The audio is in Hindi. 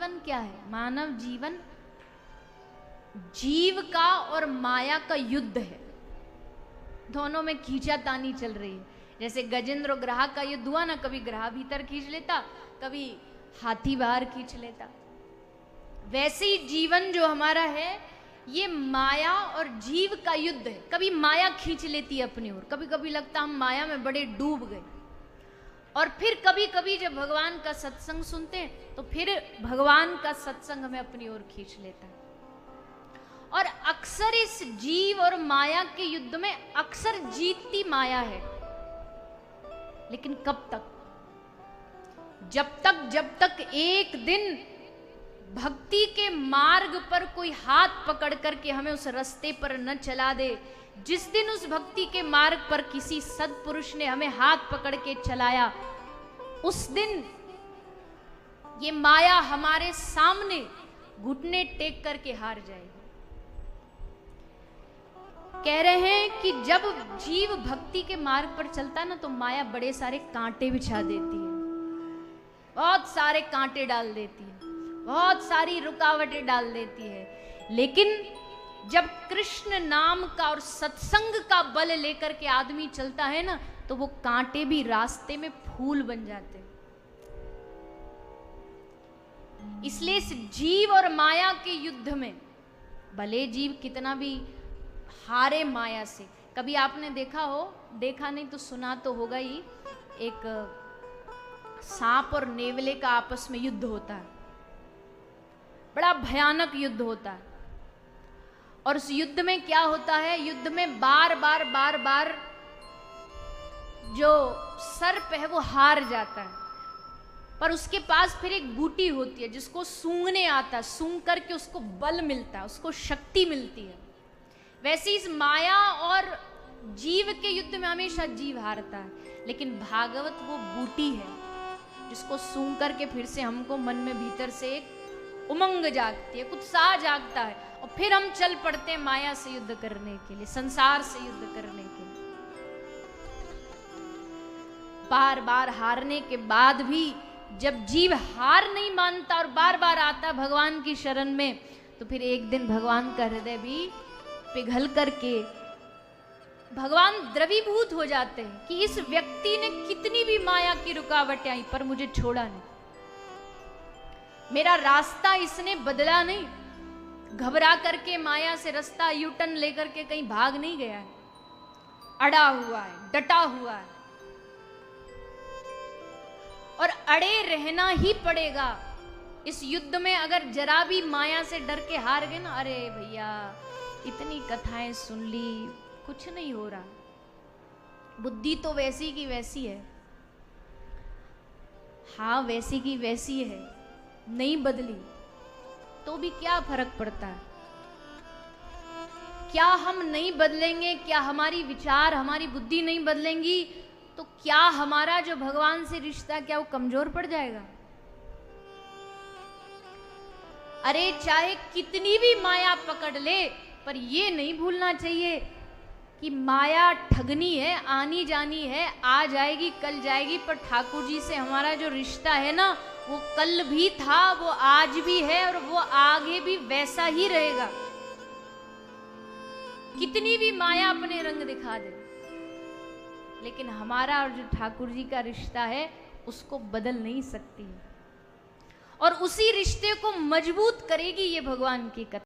जीवन क्या है? मानव जीवन जीव का और माया का युद्ध है। दोनों में खींचातानी चल रही है। जैसे गजेंद्र और ग्राहक का युद्ध हुआ ना, कभी ग्राह भीतर खींच लेता, कभी हाथी बाहर खींच लेता। वैसे ही जीवन जो हमारा है ये माया और जीव का युद्ध है। कभी माया खींच लेती है अपनी ओर, कभी कभी लगता हम माया में बड़े डूब गए, और फिर कभी कभी जब भगवान का सत्संग सुनते हैं तो फिर भगवान का सत्संग हमें अपनी ओर खींच लेता है। और अक्सर इस जीव और माया के युद्ध में अक्सर जीतती माया है। लेकिन कब तक? जब तक एक दिन भक्ति के मार्ग पर कोई हाथ पकड़ करके हमें उस रास्ते पर न चला दे। जिस दिन उस भक्ति के मार्ग पर किसी सत्पुरुष ने हमें हाथ पकड़ के चलाया, उस दिन ये माया हमारे सामने घुटने टेक करके हार जाएगी। कह रहे हैं कि जब जीव भक्ति के मार्ग पर चलता है ना, तो माया बड़े सारे कांटे बिछा देती है, बहुत सारे कांटे डाल देती है, बहुत सारी रुकावटें डाल देती है। लेकिन जब कृष्ण नाम का और सत्संग का बल लेकर के आदमी चलता है ना, तो वो कांटे भी रास्ते में फूल बन जाते हैं। इसलिए इस जीव और माया के युद्ध में भले जीव कितना भी हारे माया से, कभी आपने देखा नहीं तो सुना तो होगा ही, एक सांप और नेवले का आपस में युद्ध होता है, बड़ा भयानक युद्ध होता है। और उस युद्ध में क्या होता है? युद्ध में बार बार जो सर्प है वो हार जाता है, पर उसके पास फिर एक बूटी होती है जिसको सूंघने आता है, सूंघ करके उसको बल मिलता है, उसको शक्ति मिलती है। वैसे इस माया और जीव के युद्ध में हमेशा जीव हारता है, लेकिन भागवत वो बूटी है जिसको सूंघ करके फिर से हमको मन में भीतर से एक उमंग जागती है, उत्साह जागता है, और फिर हम चल पड़ते हैं माया से युद्ध करने के लिए, संसार से युद्ध करने के लिए। बार बार हारने के बाद भी जब जीव हार नहीं मानता और बार बार आता भगवान की शरण में, तो फिर एक दिन भगवान का हृदय भी पिघल करके भगवान द्रवीभूत हो जाते हैं कि इस व्यक्ति ने कितनी भी माया की रुकावटें आई पर मुझे छोड़ा नहीं, मेरा रास्ता इसने बदला नहीं, घबरा करके माया से रास्ता यूटर्न लेकर के कहीं भाग नहीं गया है, अड़ा हुआ है, डटा हुआ है, और अड़े रहना ही पड़ेगा इस युद्ध में। अगर जरा भी माया से डर के हार गए ना, अरे भैया इतनी कथाएं सुन ली, कुछ नहीं हो रहा, बुद्धि तो वैसी की वैसी है, हाँ वैसी की वैसी है, नहीं बदली तो भी क्या फर्क पड़ता है? क्या हम नहीं बदलेंगे, क्या हमारी विचार हमारी बुद्धि नहीं बदलेंगी, तो क्या हमारा जो भगवान से रिश्ता क्या वो कमजोर पड़ जाएगा? अरे चाहे कितनी भी माया पकड़ ले, पर ये नहीं भूलना चाहिए कि माया ठगनी है, आनी जानी है, आ जाएगी कल जाएगी, पर ठाकुर जी से हमारा जो रिश्ता है ना, वो कल भी था, वो आज भी है, और वो आगे भी वैसा ही रहेगा। कितनी भी माया अपने रंग दिखा दे, लेकिन हमारा और जो ठाकुर जी का रिश्ता है उसको बदल नहीं सकती, और उसी रिश्ते को मजबूत करेगी ये भगवान की कथा।